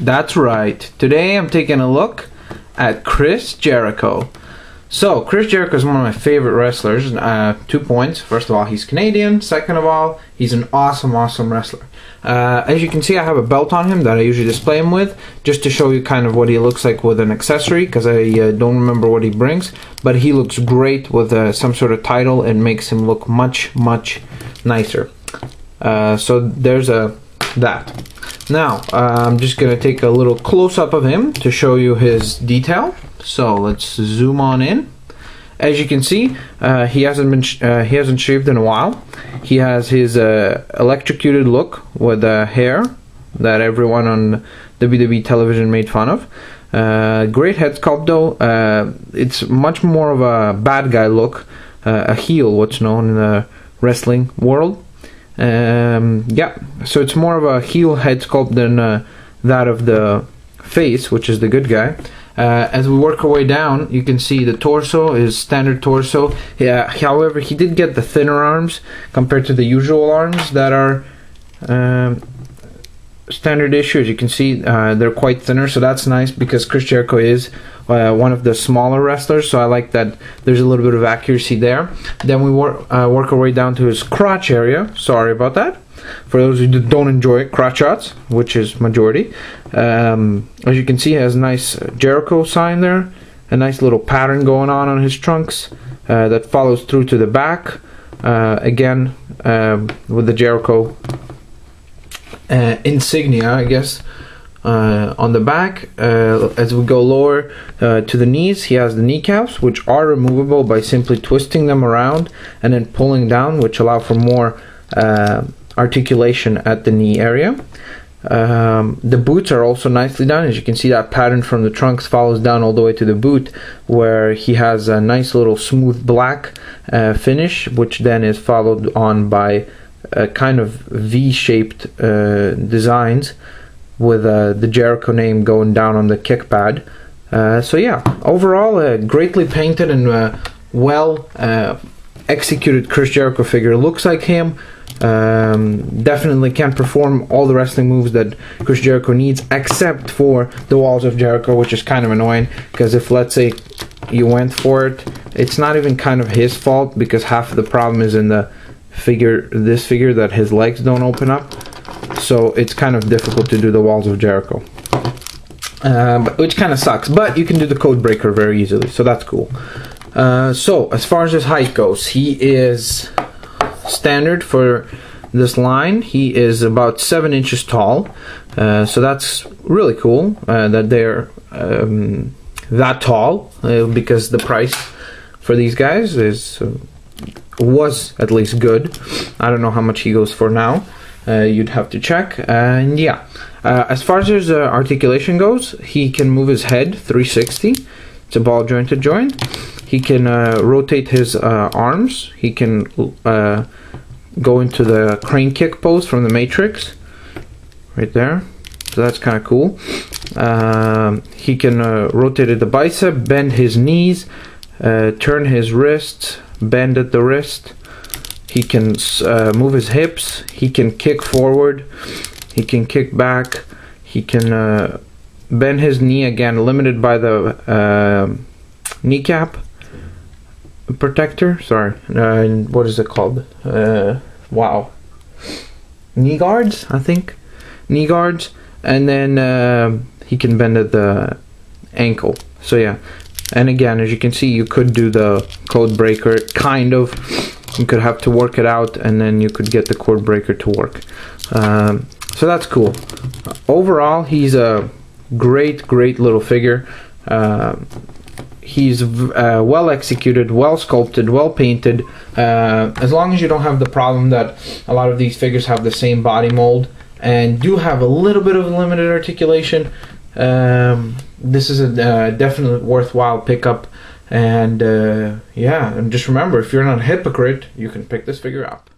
That's right. Today I'm taking a look at Chris Jericho. So, Chris Jericho is one of my favorite wrestlers. 2 points. First of all, he's Canadian. Second of all, he's an awesome wrestler. As you can see, I have a belt on him that I usually display him with, just to show you kind of what he looks like with an accessory, because I don't remember what he brings. But he looks great with some sort of title. It makes him look much nicer. So there's that. Now, I'm just going to take a little close-up of him to show you his detail. So let's zoom on in. As you can see, he hasn't shaved in a while. He has his electrocuted look with hair that everyone on WWE television made fun of. Great head sculpt though. It's much more of a bad guy look, a heel, what's known in the wrestling world. Yeah, so it's more of a heel head sculpt than that of the face, which is the good guy. As we work our way down, you can see the torso is standard torso. Yeah, however, he did get the thinner arms compared to the usual arms that are standard issue. As you can see, they're quite thinner, so that's nice because Chris Jericho is one of the smaller wrestlers, so I like that there's a little bit of accuracy there. Then we work our way down to his crotch area. Sorry about that. For those who don't enjoy crotch shots, which is majority, as you can see, he has a nice Jericho sign there, a nice little pattern going on his trunks that follows through to the back. Again, with the Jericho insignia, I guess, on the back. As we go lower to the knees, he has the kneecaps, which are removable by simply twisting them around and then pulling down, which allow for more articulation at the knee area. The boots are also nicely done. As you can see, that pattern from the trunks follows down all the way to the boot, where he has a nice little smooth black finish, which then is followed on by a kind of V-shaped designs with the Jericho name going down on the kick pad. So yeah, overall greatly painted and well executed Chris Jericho figure. Looks like him. Definitely can't perform all the wrestling moves that Chris Jericho needs, except for the walls of Jericho, which is kind of annoying, because if, let's say, you went for it, it's not even kind of his fault, because half of the problem is in the figure, this figure, that his legs don't open up, so it's kind of difficult to do the walls of Jericho, which kind of sucks. But you can do the code breaker very easily, so that's cool. So as far as his height goes, he is standard for this line. He is about 7 inches tall, so that's really cool that they're that tall, because the price for these guys was at least good. I don't know how much he goes for now. You'd have to check. And yeah, as far as his articulation goes, he can move his head 360. It's a ball jointed joint. He can rotate his arms. He can go into the crane kick pose from the Matrix, right there. So that's kind of cool. He can rotate the bicep, bend his knees, turn his wrists, bend at the wrist. He can move his hips. He can kick forward. He can kick back. He can bend his knee, again limited by the kneecap protector. Sorry, what is it called? Wow, knee guards, I think. Knee guards. And then he can bend at the ankle. So yeah, and again, as you can see, you could do the code breaker, kind of. You could have to work it out, and then you could get the code breaker to work. So that's cool. Overall, he's a great little figure. He's well executed, well sculpted, well painted. As long as you don't have the problem that a lot of these figures have the same body mold and do have a little bit of limited articulation, this is a definitely worthwhile pickup. And yeah, and just remember, if you're not a hypocrite, you can pick this figure up.